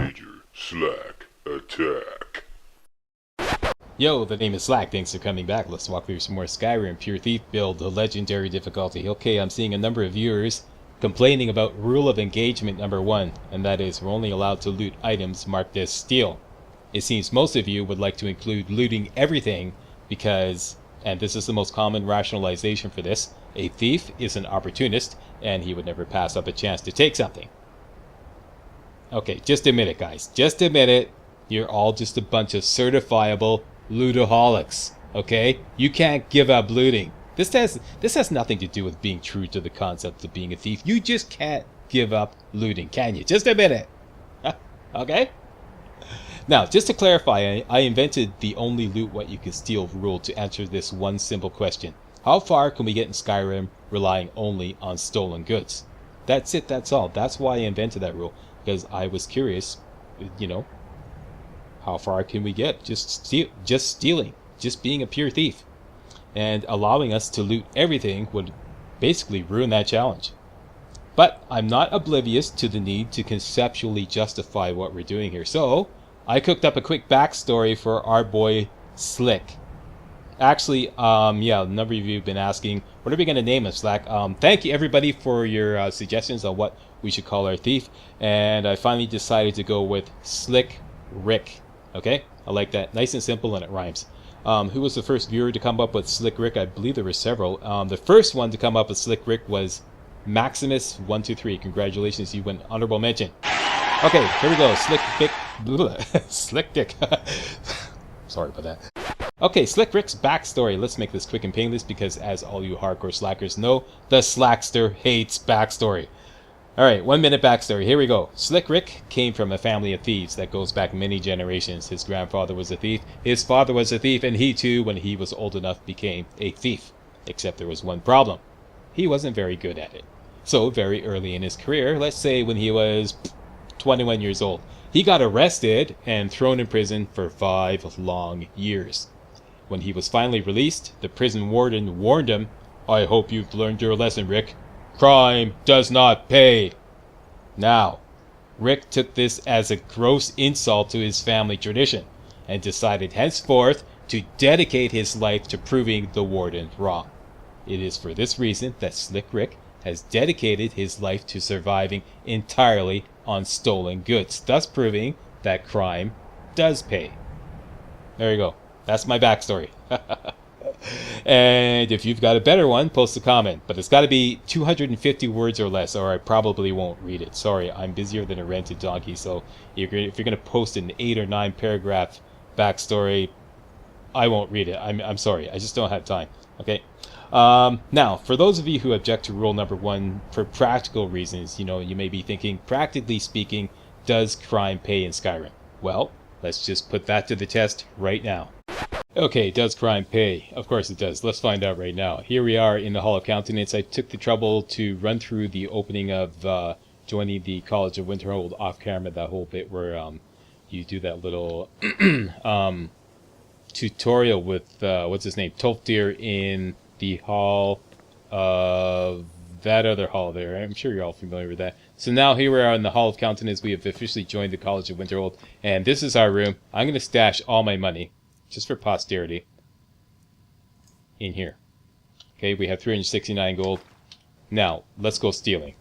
MajorSlackAttack. Yo, the name is Slack. Thanks for coming back. Let's walk through some more Skyrim Pure Thief build, the legendary difficulty. Okay, I'm seeing a number of viewers complaining about rule of engagement number 1, and that is we're only allowed to loot items marked as steal. It seems most of you would like to include looting everything because, and this is the most common rationalization for this, a thief is an opportunist and he would never pass up a chance to take something. Okay, just admit it, guys. Just admit it. You're all just a bunch of certifiable lootaholics, okay? You can't give up looting. This has nothing to do with being true to the concept of being a thief. You just can't give up looting, can you? Just admit it. Okay? Now, just to clarify, I invented the only loot what you can steal rule to answer this one simple question. How far can we get in Skyrim relying only on stolen goods? That's it, that's all. That's why I invented that rule, because I was curious, you know, how far can we get just stealing, just being a pure thief? And allowing us to loot everything would basically ruin that challenge. But I'm not oblivious to the need to conceptually justify what we're doing here. So I cooked up a quick backstory for our boy Slick. Actually, yeah, a number of you have been asking, what are we going to name him, Slack? Thank you everybody for your suggestions on what we should call our thief. And I finally decided to go with Slick Rick. Okay, I like that. Nice and simple, and it rhymes. Who was the first viewer to come up with Slick Rick? I believe there were several. The first one to come up with Slick Rick was Maximus123. Congratulations, you went honorable mention. Okay, here we go. Slick Dick. Slick Dick. Sorry about that. Okay, Slick Rick's backstory. Let's make this quick and painless because, as all you hardcore slackers know, the slackster hates backstory. Alright, 1 minute backstory. Here we go. Slick Rick came from a family of thieves that goes back many generations. His grandfather was a thief, his father was a thief, and he too, when he was old enough, became a thief. Except there was one problem. He wasn't very good at it. So, very early in his career, let's say when he was 21 years old, he got arrested and thrown in prison for 5 long years. When he was finally released, the prison warden warned him, "I hope you've learned your lesson, Rick. Crime does not pay." Now, Rick took this as a gross insult to his family tradition and decided henceforth to dedicate his life to proving the warden wrong. It is for this reason that Slick Rick has dedicated his life to surviving entirely on stolen goods, thus proving that crime does pay. There you go. That's my backstory. And if you've got a better one, post a comment. But it's got to be 250 words or less, or I probably won't read it. Sorry, I'm busier than a rented donkey. So if you're going to post an 8 or 9 paragraph backstory, I won't read it. I'm sorry. I just don't have time. Okay. Now, for those of you who object to rule number 1 for practical reasons, you know, you may be thinking, practically speaking, does crime pay in Skyrim? Well, let's just put that to the test right now. Okay, does crime pay? Of course it does. Let's find out right now. Here we are in the Hall of Countenance. I took the trouble to run through the opening of joining the College of Winterhold off camera, that whole bit where you do that little tutorial with, what's his name, Tolfdir in the Hall of that other hall there. I'm sure you're all familiar with that. So now here we are in the Hall of Countenance. We have officially joined the College of Winterhold, and this is our room. I'm going to stash all my money, just for posterity, in here. Okay, we have 369 gold. Now, let's go stealing.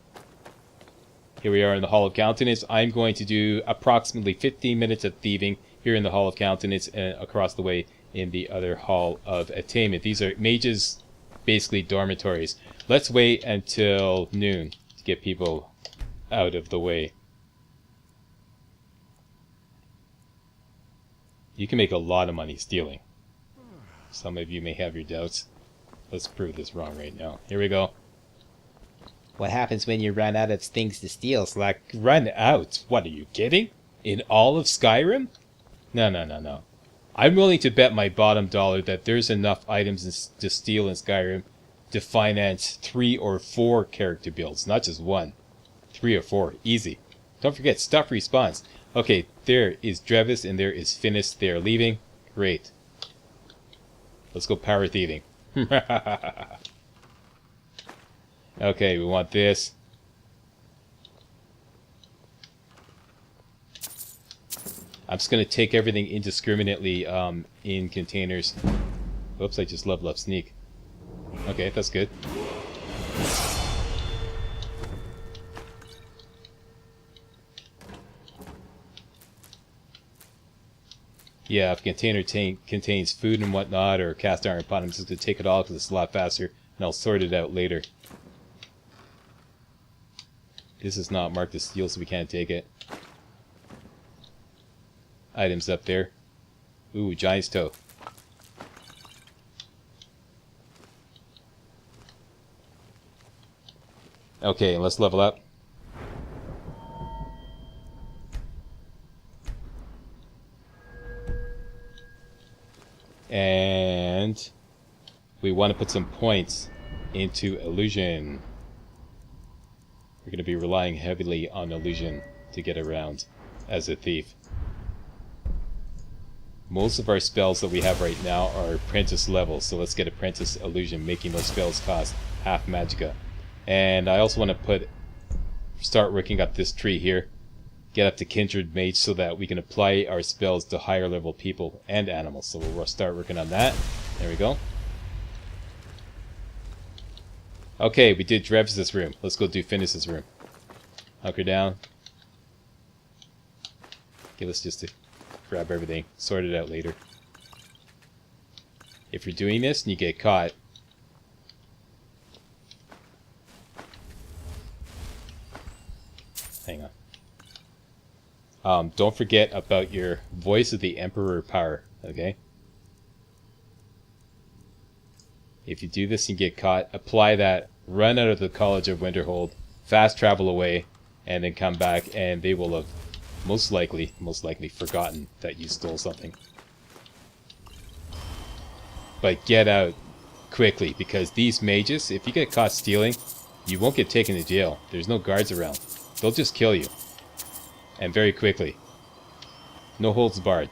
Here we are in the Hall of Countenance. I'm going to do approximately 15 minutes of thieving here in the Hall of Countenance and across the way in the other Hall of Attainment. These are mages, basically dormitories. Let's wait until noon to get people out of the way. You can make a lot of money stealing. Some of you may have your doubts. Let's prove this wrong right now. Here we go. What happens when you run out of things to steal? Slack, run out? What, are you kidding? In all of Skyrim? No. I'm willing to bet my bottom dollar that there's enough items to steal in Skyrim to finance 3 or 4 character builds, not just 1. 3 or 4, easy. Don't forget, stuff respawns. Okay, there is Drevis and there is Finis. They are leaving. Great. Let's go power thieving. Okay, we want this. I'm just going to take everything indiscriminately in containers. Whoops, I just leveled up sneak. Okay, that's good. Yeah, if a container contains food and whatnot, or cast iron pot, I'm just going to take it all because it's a lot faster, and I'll sort it out later. This is not marked as steel, so we can't take it. Items up there. Ooh, giant's toe. Okay, let's level up. And we want to put some points into illusion. We're going to be relying heavily on illusion to get around as a thief. Most of our spells that we have right now are apprentice level, so let's get apprentice illusion, making those spells cost half magicka. And I also want to start working up this tree here, get up to kindred mage so that we can apply our spells to higher level people and animals. So we'll start working on that. There we go. Okay, we did Drev's room. Let's go do Finis's room. Hunker down. Okay, let's just grab everything, sort it out later. If you're doing this and you get caught, hang on. Don't forget about your Voice of the Emperor power, okay? If you do this and get caught, apply that, run out of the College of Winterhold, fast travel away, and then come back, and they will have most likely forgotten that you stole something. But get out quickly, because these mages, if you get caught stealing, you won't get taken to jail. There's no guards around. They'll just kill you. And very quickly. No holds barred.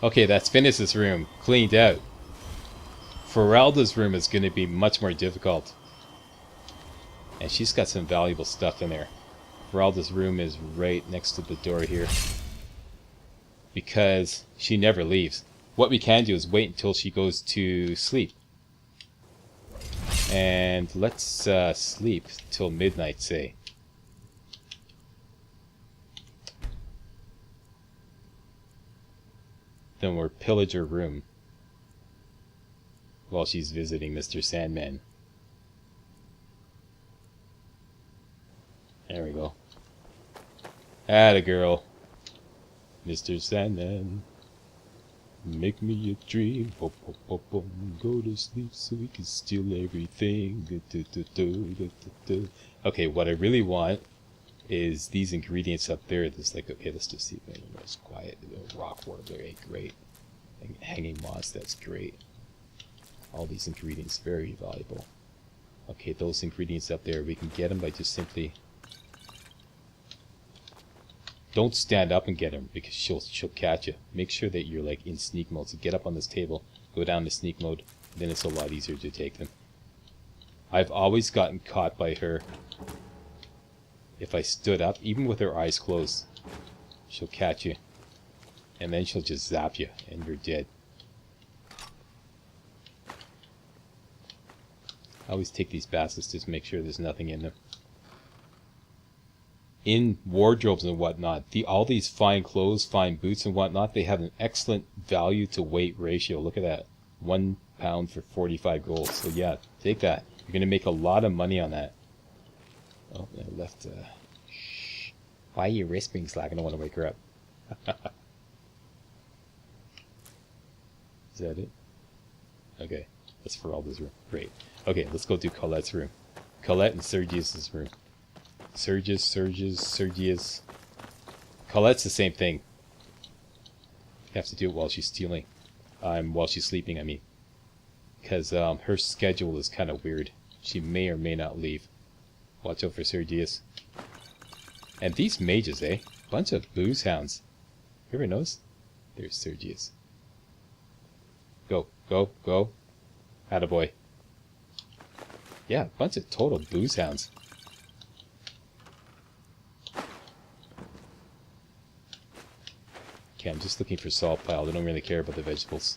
Okay, that's Finis's room. Cleaned out. Feralda's room is going to be much more difficult. And she's got some valuable stuff in there. Feralda's room is right next to the door here. Because she never leaves. What we can do is wait until she goes to sleep. And let's sleep till midnight, say. Then we'll pillage her room while she's visiting Mr. Sandman. There we go. Atta girl. Mr. Sandman, make me a dream. Boom, boom, boom, boom. Go to sleep so we can steal everything. Okay, what I really want is these ingredients up there. There's like, okay, let's just see if it's quiet. Rock warbler, great. Hanging moss, that's great. All these ingredients, very valuable. Okay, those ingredients up there, we can get them by just simply... Don't stand up and get them, because she'll catch you. Make sure that you're like in sneak mode. So get up on this table, go down to sneak mode, then it's a lot easier to take them. I've always gotten caught by her. If I stood up, even with her eyes closed, she'll catch you. And then she'll just zap you, and you're dead. I always take these baskets just to make sure there's nothing in them. In wardrobes and whatnot, all these fine clothes, fine boots and whatnot, they have an excellent value to weight ratio. Look at that. 1 pound for 45 gold. So yeah, take that. You're going to make a lot of money on that. Oh, I left... Shh. Why are you whispering, Slack? I don't want to wake her up. Is that it? Okay. That's Feralda's room. Great. Okay, let's go do Colette's room. Colette and Sergius's room. Sergius. Colette's the same thing. You have to do it while she's stealing. While she's sleeping, I mean. Because her schedule is kind of weird. She may or may not leave. Watch out for Sergius. And these mages, eh? Bunch of booze hounds. You ever notice? There's Sergius. Go. Attaboy. Yeah, a bunch of total booze hounds. Okay, I'm just looking for salt pile. I don't really care about the vegetables.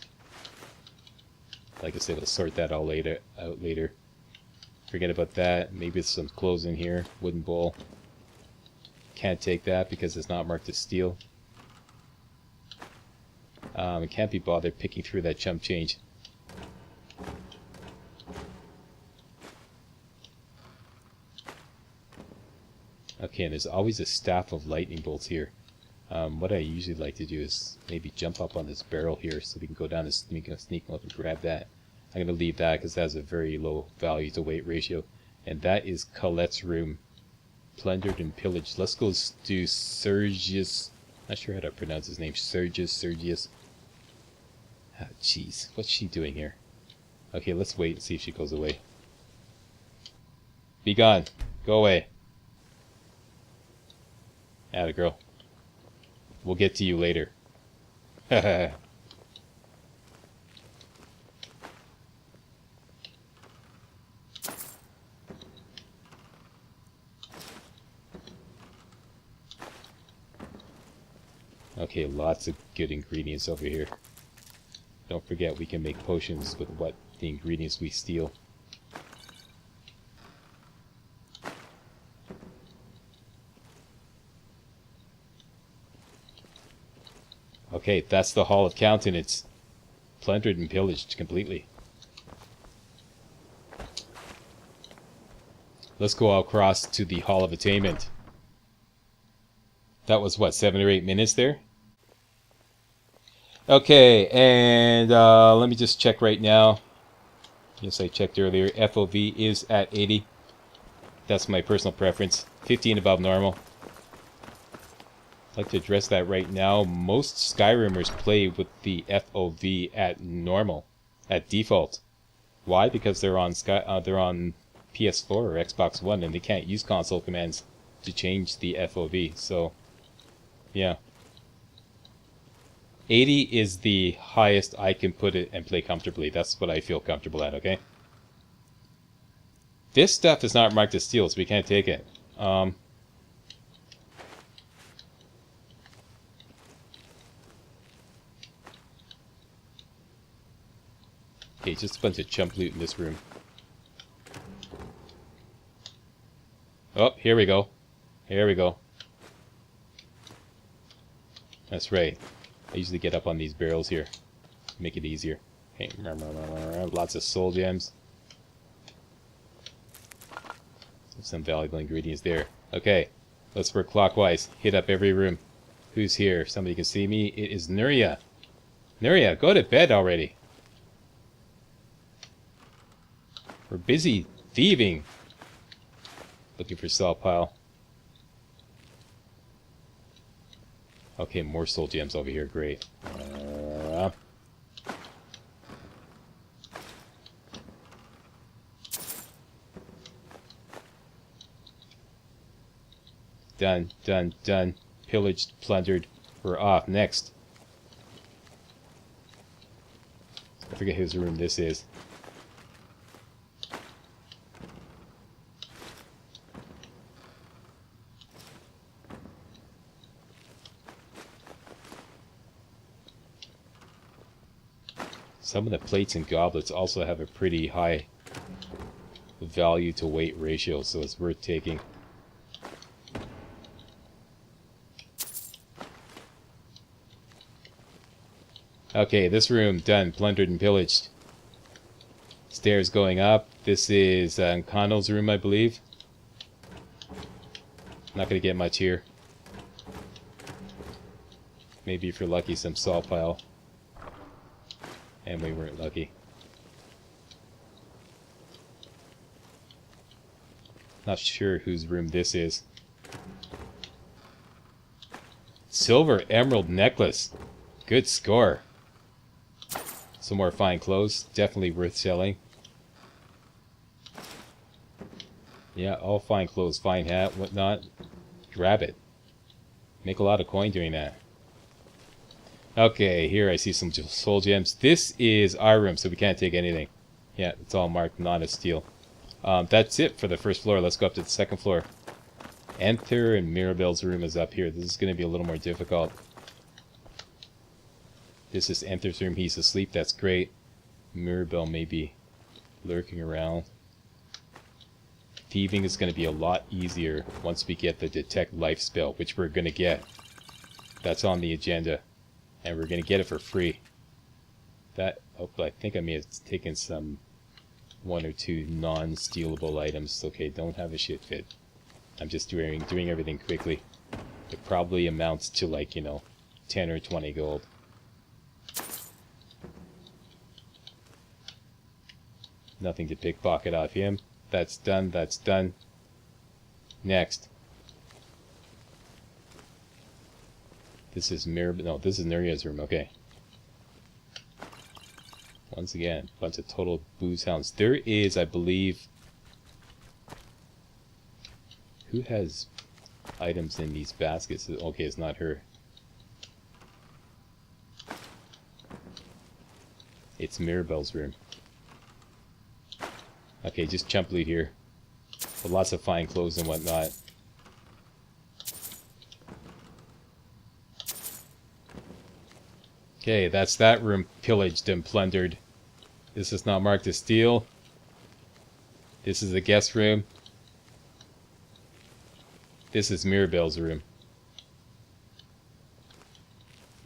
Like I said, we'll sort that all out later. Forget about that. Maybe there's some clothes in here. Wooden bowl. Can't take that because it's not marked as steel. I can't be bothered picking through that chump change. Okay, and there's always a staff of lightning bolts here. What I usually like to do is maybe jump up on this barrel here so we can go down and sneak up and grab that. I'm going to leave that because that has a very low value to weight ratio. And that is Colette's room. Plundered and pillaged. Let's go do Sergius. Not sure how to pronounce his name. Sergius. Ah, jeez. What's she doing here? Okay, let's wait and see if she goes away. Be gone. Go away. Atta girl. We'll get to you later. Haha. Okay, lots of good ingredients over here. Don't forget we can make potions with the ingredients we steal. Okay, that's the Hall of Countenance. Plundered and pillaged completely. Let's go across to the Hall of Attainment. That was, what, 7 or 8 minutes there? Okay, and let me just check right now. Yes, I checked earlier. FOV is at 80. That's my personal preference. 15 above normal. I'd like to address that right now. Most Skyrimers play with the FOV at normal, at default. Why? Because they're on PS4 or Xbox One, and they can't use console commands to change the FOV. So, yeah. 80 is the highest I can put it and play comfortably. That's what I feel comfortable at, okay? This stuff is not marked as steel, so we can't take it. Okay, just a bunch of chump loot in this room. Oh, here we go. Here we go. That's right. I usually get up on these barrels here. Make it easier. Okay, lots of soul gems. Some valuable ingredients there. Okay, let's work clockwise. Hit up every room. Who's here? Somebody can see me. It is Nuria. Nuria, go to bed already. We're busy thieving. Looking for salt pile. Okay, more soul gems over here. Great. Done, done, done. Pillaged, plundered. We're off. Next. I forget whose room this is. Some of the plates and goblets also have a pretty high value to weight ratio, so it's worth taking. Okay, this room done, plundered and pillaged. Stairs going up. This is Connell's room, I believe. Not gonna get much here. Maybe if you're lucky, some salt pile. And we weren't lucky. Not sure whose room this is. Silver emerald necklace. Good score. Some more fine clothes. Definitely worth selling. Yeah, all fine clothes. Fine hat, whatnot. Grab it. Make a lot of coin doing that. Okay, here I see some soul gems. This is our room, so we can't take anything. Yeah, it's all marked not as steel. That's it for the first floor. Let's go up to the second floor. Enter, and Mirabelle's room is up here. This is going to be a little more difficult. This is Enter's room. He's asleep. That's great. Mirabelle may be lurking around. Thieving is going to be a lot easier once we get the Detect Life spell, which we're going to get. That's on the agenda. And we're going to get it for free. That, oh, I think I may have taken some 1 or 2 non-stealable items. Okay, don't have a shit fit. I'm just doing everything quickly. It probably amounts to, like, you know, 10 or 20 gold. Nothing to pickpocket off him. That's done, that's done. Next. This is no, this is Nuria's room, okay. Once again, bunch of total booze hounds. There is, I believe... Who has items in these baskets? Okay, it's not her. It's Mirabelle's room. Okay, just chump loot here. With lots of fine clothes and whatnot. Okay, that's that room pillaged and plundered. This is not marked as steal. This is the guest room. This is Mirabelle's room.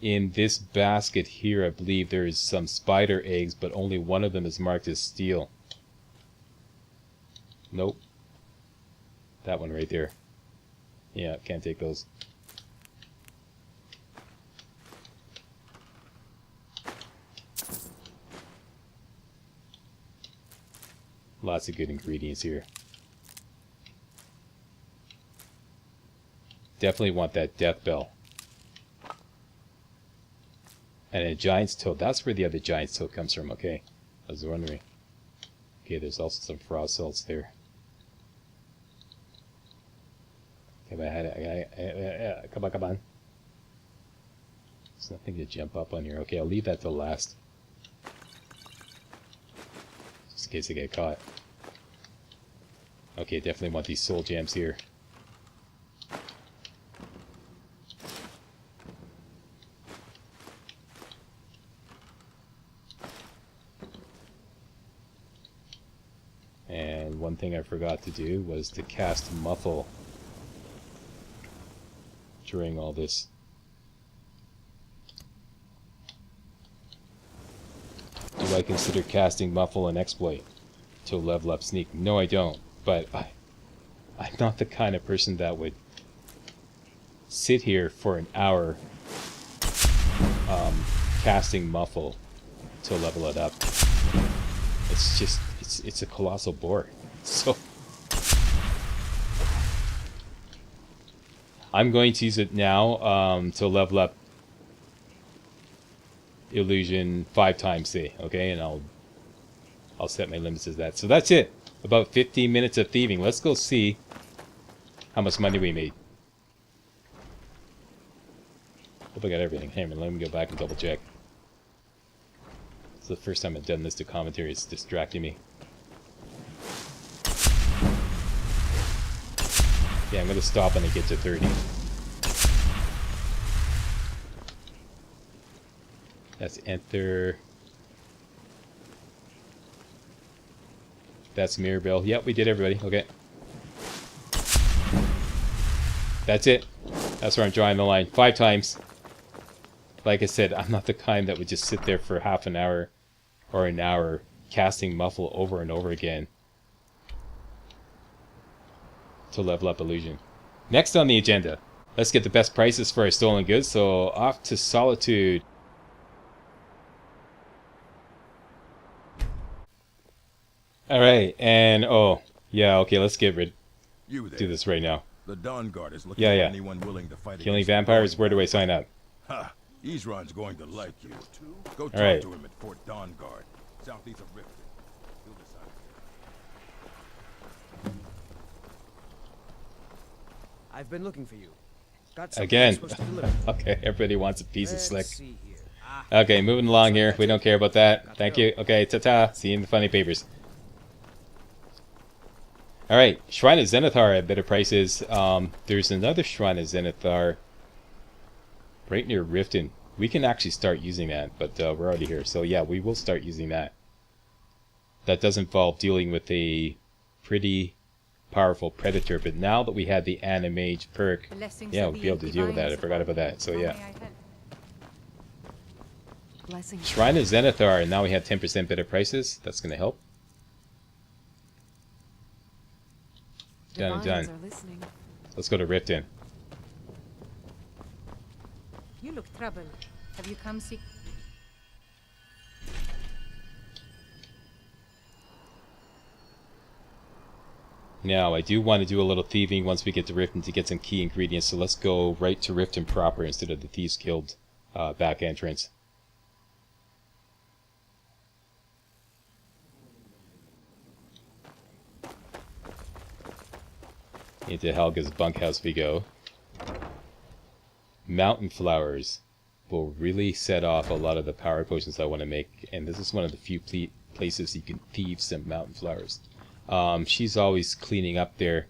In this basket here, I believe there is some spider eggs, but only one of them is marked as steel. Nope. That one right there. Yeah, can't take those. Lots of good ingredients here. Definitely want that death bell. And a giant's toe. That's where the other giant's toe comes from, okay. I was wondering. Okay, there's also some frost salts there. Okay, come on, come on. There's nothing to jump up on here. Okay, I'll leave that till last. Just in case I get caught. Okay, definitely want these soul gems here. And one thing I forgot to do was to cast Muffle during all this. Do I consider casting Muffle an exploit to level up Sneak? No, I don't. But I'm not the kind of person that would sit here for an hour casting Muffle to level it up. It's just, it's a colossal bore. So I'm going to use it now to level up Illusion 5 times, say, okay, and I'll set my limits as that. So that's it. About 15 minutes of thieving. Let's go see how much money we made. Hope I got everything. Hang on, let me go back and double check. It's the first time I've done this to commentary. It's distracting me. Yeah, I'm going to stop when I get to 30. That's enter. That's Mirabelle. Yep, we did everybody. Okay. That's it. That's where I'm drawing the line. 5 times. Like I said, I'm not the kind that would just sit there for half an hour or an hour casting Muffle over and over again to level up Illusion. Next on the agenda, let's get the best prices for our stolen goods. So off to Solitude. Alright, and oh, yeah, okay, let's get rid. Do this right now. The Dawn Guard is looking for anyone willing to fight. Killing vampires, where do I sign up? Ha! Ezron's going to like you. Go talk to him at Fort Dawn Guard, southeast of Riften. He'll decide. I've been looking for you. Again. Okay, everybody wants a piece of Slick. Okay, moving along here. We don't care about that. Thank you. Okay, ta-ta. See you in the funny papers. Alright, Shrine of Zenithar at better prices. There's another Shrine of Zenithar right near Riften. We can actually start using that, but we're already here. So yeah, we will start using that. That does involve dealing with a pretty powerful predator, but now that we had the Animage perk, yeah, we'll be able to deal with that. I forgot about that, so yeah. Shrine of Zenithar, and now we have 10% better prices. That's going to help. Done. Let's go to Riften. You look troubled. Have you come seek? Now, I do want to do a little thieving once we get to Riften to get some key ingredients, so let's go right to Riften proper instead of the Thieves Guild back entrance. Into Helga's bunkhouse we go. Mountain flowers will really set off a lot of the power potions I want to make, and this is one of the few places you can thieve some mountain flowers. She's always cleaning up there.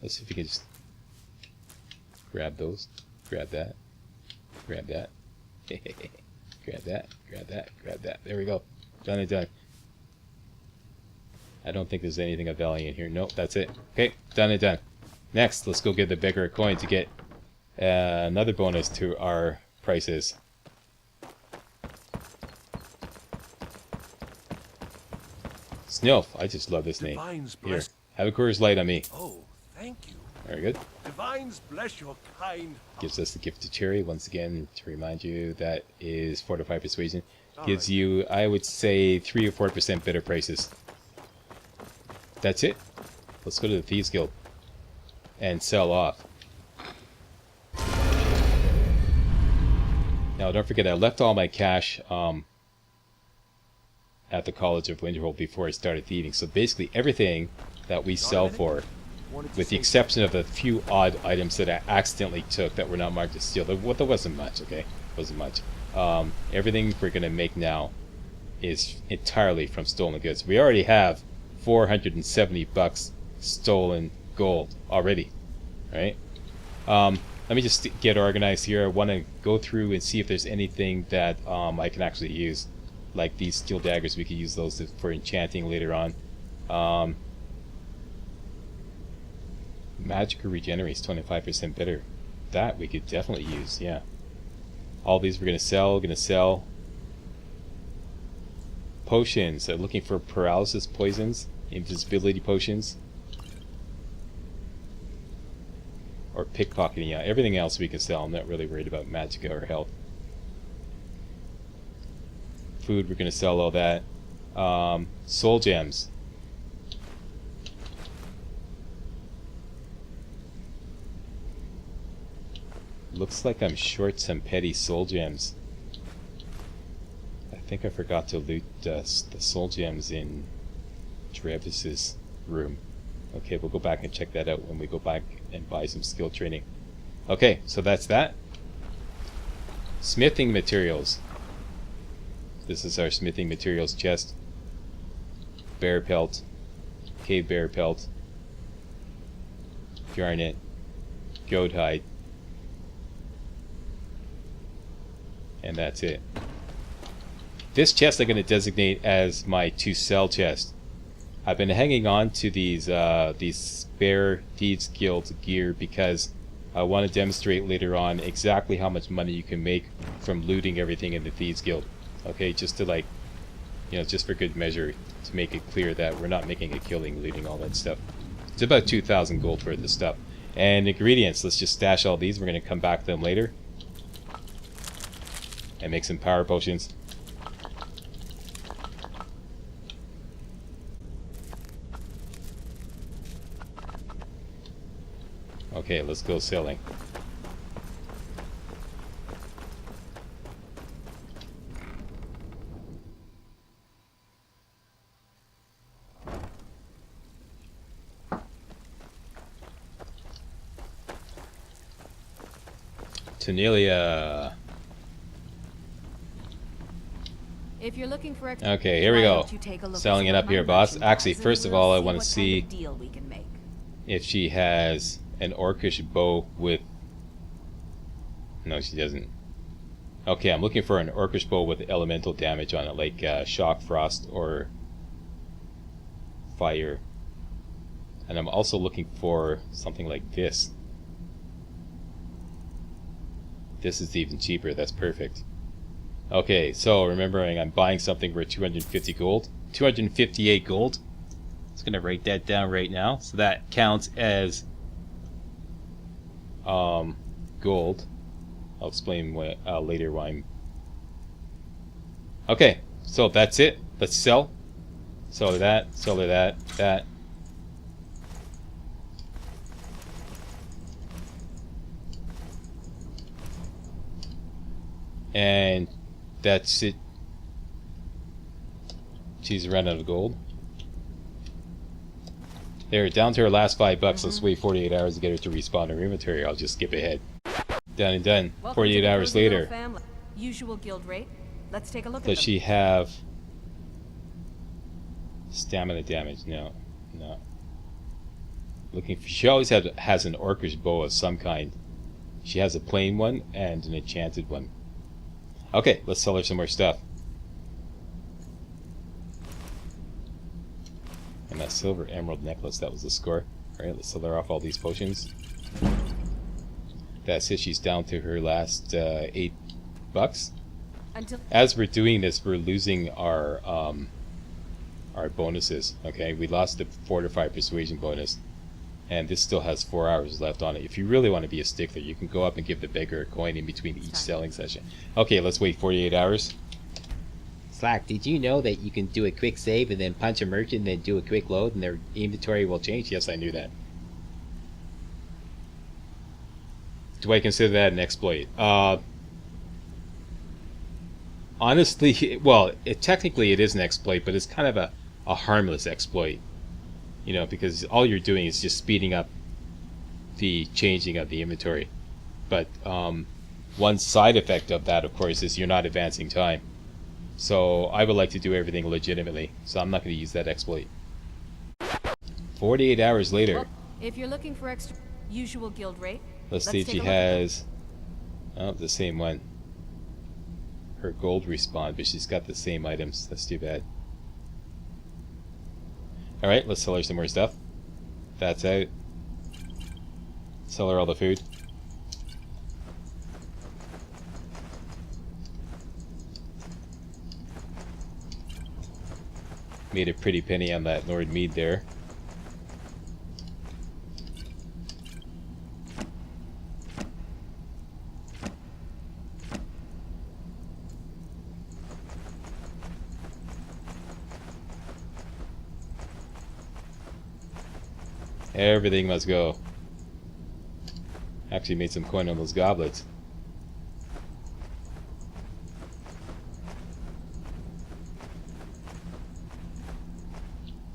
Let's see if we can just grab those. Grab that. Grab that. Grab that. Grab that. Grab that. There we go. Done and done. I don't think there's anything of value in here. Nope, that's it. Okay, done and done. Next, let's go get the beggar coin to get another bonus to our prices. Snilf, I just love this name. Here, have a Coors Light on me. Oh, thank you. Very good. Divines bless your kind. Gives us the gift of cherry once again to remind you that is fortified persuasion. Gives you, I would say, 3 or 4% better prices. That's it. Let's go to the Thieves Guild and sell off. Now, don't forget, I left all my cash at the College of Winterhold before I started thieving. So basically, everything that we sell for, with the exception of a few odd items that I accidentally took that were not marked as steal, there wasn't much. Okay, wasn't much. Everything we're gonna make now is entirely from stolen goods. We already have 470 bucks stolen gold already, right? Let me just get organized here. I want to go through and see if there's anything that I can actually use, like these steel daggers. We could use those for enchanting later on. Magical regenerates 25% better. That we could definitely use, yeah. All these we're gonna sell. Potions. They're looking for paralysis poisons, invisibility potions, or pickpocketing. Yeah, everything else we can sell. I'm not really worried about magicka or health. Food, we're gonna sell all that. Soul gems. Looks like I'm short some petty soul gems. I think I forgot to loot the soul gems in Travis's room. Okay, we'll go back and check that out when we go back and buy some skill training. Okay, so that's that. Smithing materials. This is our smithing materials chest. Bear pelt. Cave bear pelt. Garnet. Goat hide. And that's it. This chest I'm going to designate as my to sell chest. I've been hanging on to these spare Thieves Guild gear because I want to demonstrate later on exactly how much money you can make from looting everything in the Thieves Guild. Okay, just to, like, you know, just for good measure, to make it clear that we're not making a killing looting all that stuff. It's about 2,000 gold for this stuff. And ingredients, let's just stash all these. We're going to come back to them later and make some power potions. Okay, let's go selling. Tanelia. If you're looking for Okay, here we why go. don't you take a look at Selling it some up of here, my boss. merchandise Actually, and first of we'll all, I see want what to kind see of deal we can make. if she has an orcish bow with... No, she doesn't. Okay, I'm looking for an orcish bow with elemental damage on it, like shock, frost, or fire. And I'm also looking for something like this. This is even cheaper. That's perfect. Okay, so remembering I'm buying something for 250 gold. 258 gold. Just gonna write that down right now. So that counts as gold. I'll explain later why I'm... Okay, so that's it. Let's sell. Sell her that, sell her that, that. And that's it. She's run out of gold. There, down to her last $5. Let's wait 48 hours to get her to respawn her inventory. I'll just skip ahead. Done and done. Welcome 48 to the hours Cozy Little later. Family. Usual guild rate. Let's take a look at Does them. she have stamina damage? No, no. Looking for, she always has an orcish bow of some kind. She has a plain one and an enchanted one. Okay, let's sell her some more stuff. And that silver emerald necklace, that was the score. Alright, let's sell her off all these potions. That's it, she's down to her last $8. Until As we're doing this, we're losing our bonuses. Okay, we lost the fortified persuasion bonus, and this still has 4 hours left on it. If you really want to be a stickler, you can go up and give the beggar a coin in between each selling session. Okay, let's wait 48 hours. Slack, did you know that you can do a quick save and then punch a merchant and then do a quick load and their inventory will change? Yes, I knew that. Do I consider that an exploit? Honestly, well, technically it is an exploit, but it's kind of a harmless exploit. You know, because all you're doing is just speeding up the changing of the inventory. But one side effect of that, of course, is you're not advancing time. So I would like to do everything legitimately, so I'm not going to use that exploit. 48 hours later. well, if you're looking for extra usual guild rate, Let's see if take she a look at them. has... Oh, the same one. Her gold respawn, but she's got the same items. That's too bad. Alright, let's sell her some more stuff. That's out. Sell her all the food. Made a pretty penny on that Lord Mead there. Everything must go. Actually made some coin on those goblets.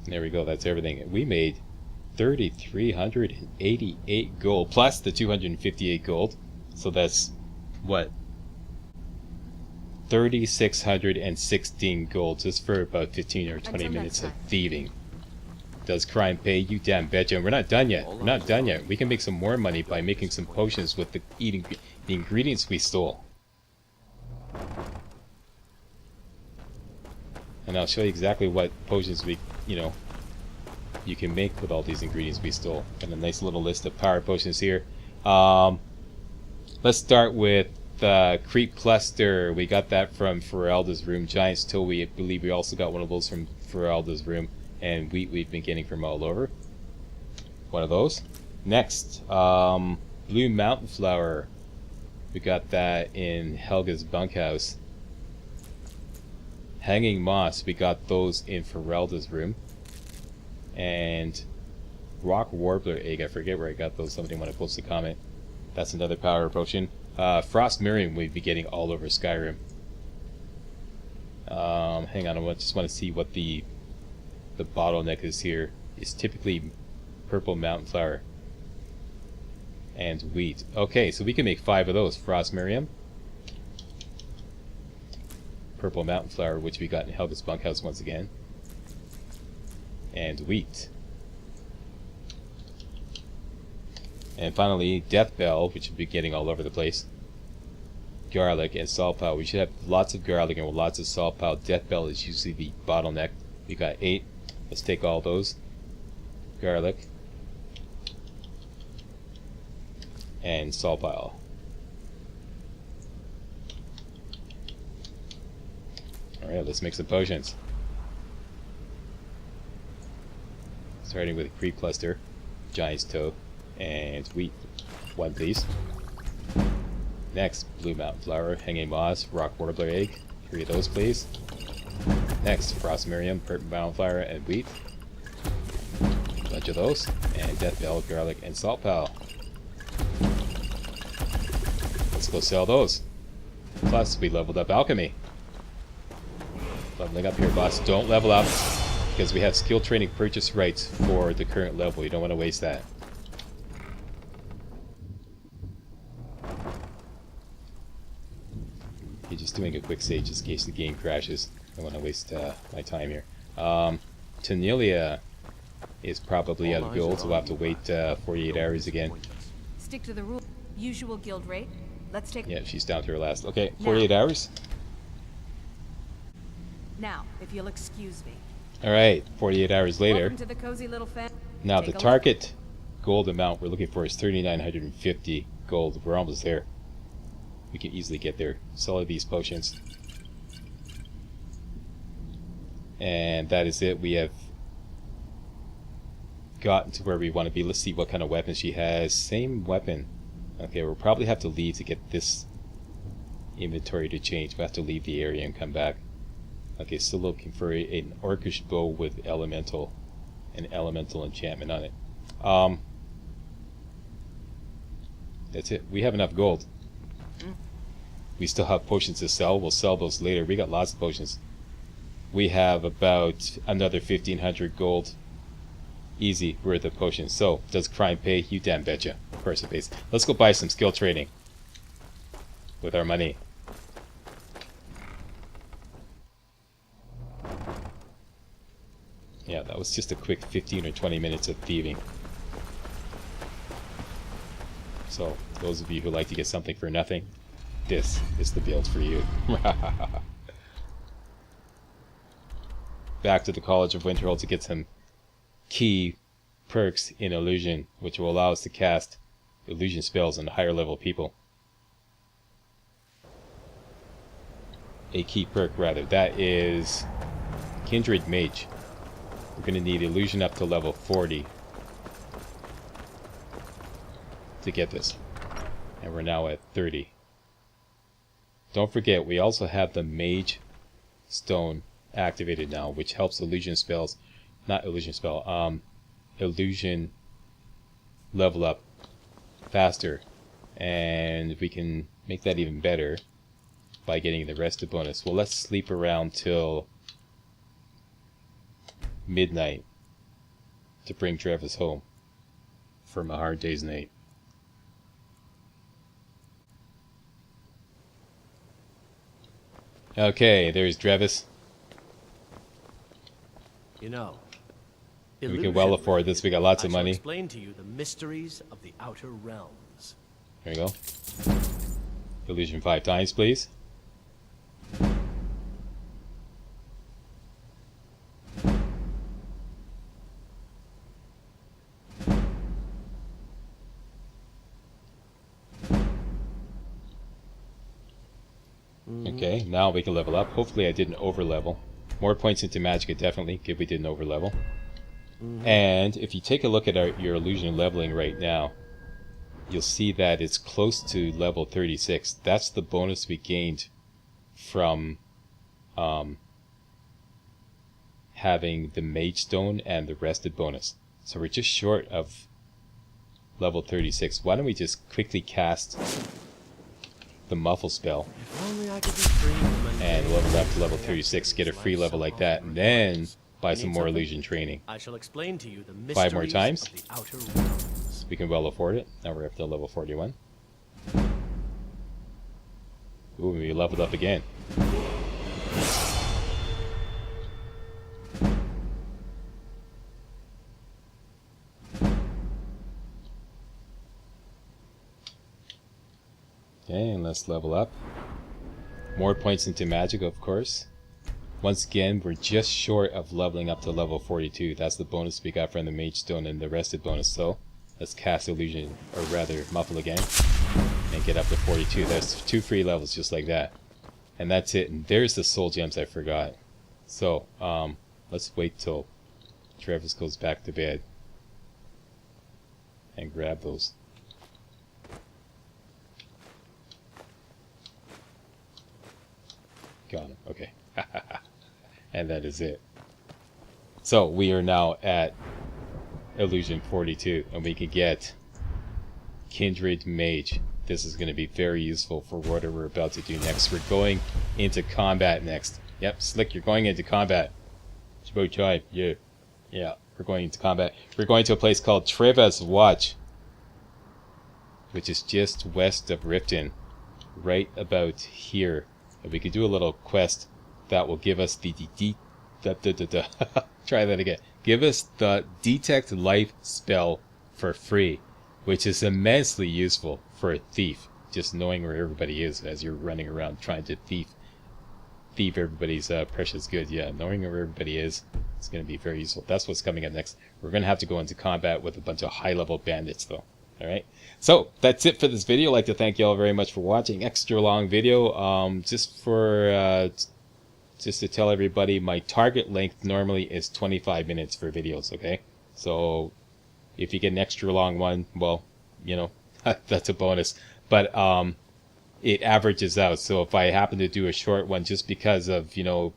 There we go, that's everything. We made 3,388 gold, plus the 258 gold. So that's, what? 3,616 gold, just for about 15 or 20 Until minutes next of time. thieving. Does crime pay? You damn betcha. And we're not done yet. We're not done yet. We can make some more money by making some potions with the ingredients we stole. And I'll show you exactly what potions we, you can make with all these ingredients we stole. And a nice little list of power potions here. Let's start with Creep Cluster. We got that from Ferelda's room. Giant's Toe, I believe we also got one of those from Ferelda's room. And wheat we've been getting from all over. One of those. Next, Blue Mountain Flower. We got that in Helga's bunkhouse. Hanging Moss, we got those in Ferelda's room. And Rock Warbler Egg, I forget where I got those. Somebody want to post a comment. That's another power potion. Frost Miriam we'd be getting all over Skyrim. Hang on, I just want to see what the bottleneck is here. Is typically Purple Mountain Flower and wheat. Okay, so we can make 5 of those. Frost Miriam, purple mountain flower, which we got in Helga's bunkhouse once again. And wheat. And finally, death bell, which we'll be getting all over the place. Garlic and salt pile. We should have lots of garlic and lots of salt pile. Death bell is usually the bottleneck. We got 8. Let's take all those. Garlic. And salt pile. Alright, let's make some potions. Starting with creep cluster, giant's toe, and wheat. 1 please. Next, blue mountain flower, hanging moss, rock warbler egg. 3 of those please. Next, frost miriam, purple mountain flower, and wheat. Bunch of those. And death bell, garlic, and salt pile. Let's go sell those. Plus, we leveled up alchemy. Leveling up here, boss. Don't level up because we have skill training purchase rights for the current level. You don't want to waste that. Okay, just doing a quick save just in case the game crashes. I don't want to waste my time here. Tanelia is probably out of gold, so we'll have to wait 48 hours again. Stick to the rule. Usual guild rate. Let's take. Yeah, she's down to her last. Okay, 48 hours. Now, if you'll excuse me. Alright, 48 hours later. Welcome to the cozy little Now the target gold amount we're looking for is 3,950 gold. We're almost there. We can easily get there. Sell these potions. And that is it. We have gotten to where we want to be. Let's see what kind of weapon she has. Same weapon. Okay, we'll probably have to leave to get this inventory to change. We'll have to leave the area and come back. Okay, still looking for an orcish bow with an elemental enchantment on it. That's it. We have enough gold. We still have potions to sell. We'll sell those later. We got lots of potions. We have about another 1,500 gold easy worth of potions. So, does crime pay? You damn betcha. Of course it pays. Let's go buy some skill training with our money. Yeah, that was just a quick 15 or 20 minutes of thieving. So, those of you who like to get something for nothing, this is the build for you. Back to the College of Winterhold to get some key perks in illusion, which will allow us to cast illusion spells on higher level people. A key perk, rather. That is Kindred Mage. We're going to need illusion up to level 40 to get this. And we're now at 30. Don't forget, we also have the Mage Stone activated now, which helps illusion spells, not illusion spell, illusion level up faster. And we can make that even better by getting the rested bonus. Well, let's sleep around till midnight to bring Travis home from a hard day's night. Okay, there's Travis. You know, We can well afford this. We got lots of money. Explain to you the mysteries of the outer realms. There you go. Illusion 5 times, please. Okay, now we can level up. Hopefully I didn't over level. More points into Magicka, definitely, if we didn't over level. And if you take a look at your illusion leveling right now, you'll see that it's close to level 36. That's the bonus we gained from having the Mage Stone and the rested bonus. So we're just short of level 36. Why don't we just quickly cast the Muffle spell and level up to level 36, get a free level like that, and then buy some more illusion training. I shall explain to you the 5 more times. of the outer realms. We can well afford it. Now we're up to level 41. Ooh, we leveled up again. Okay, and let's level up. More points into magic, of course. Once again, we're just short of leveling up to level 42. That's the bonus we got from the Mage Stone and the rested bonus. So let's cast Illusion, or rather Muffle again, and get up to 42. That's 2 free levels just like that. And that's it. And there's the soul gems I forgot. So, let's wait till Travis goes back to bed and grab those. Got him. Okay. And that is it. So we are now at Illusion 42, and we can get Kindred Mage. This is going to be very useful for what we're about to do next. We're going into combat next. Yep, Slick, you're going into combat. It's about time. Yeah. Yeah, we're going into combat. We're going to a place called Treva's Watch, which is just west of Riften, right about here. And we could do a little quest that will give us try that again. Give us the Detect Life spell for free, which is immensely useful for a thief. Just knowing where everybody is as you're running around trying to thief everybody's precious goods. Yeah, knowing where everybody is going to be very useful. That's what's coming up next. We're going to have to go into combat with a bunch of high-level bandits, though. Alright, so that's it for this video. I'd like to thank you all very much for watching. Extra long video. Just to tell everybody, my target length normally is 25 minutes for videos, okay? So if you get an extra long one, well, you know, that's a bonus. But it averages out. So if I happen to do a short one just because of, you know,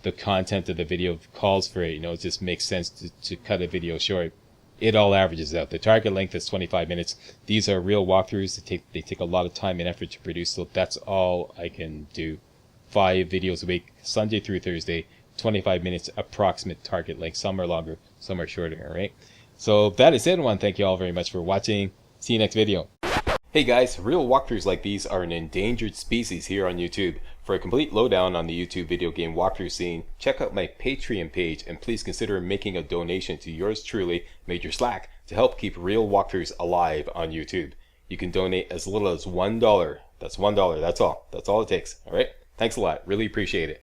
the content of the video calls for it, you know, it just makes sense to cut a video short. It all averages out. The target length is 25 minutes. These are real walkthroughs. They take a lot of time and effort to produce, so that's all I can do. 5 videos a week, Sunday through Thursday, 25 minutes approximate target length. Some are longer, some are shorter, alright? So that is it. I want to thank you all very much for watching. See you next video. Hey guys, real walkthroughs like these are an endangered species here on YouTube. For a complete lowdown on the YouTube video game walkthrough scene, check out my Patreon page, and please consider making a donation to yours truly, Major Slack, to help keep real walkthroughs alive on YouTube. You can donate as little as $1. That's $1, that's all. That's all it takes, alright? Thanks a lot, really appreciate it.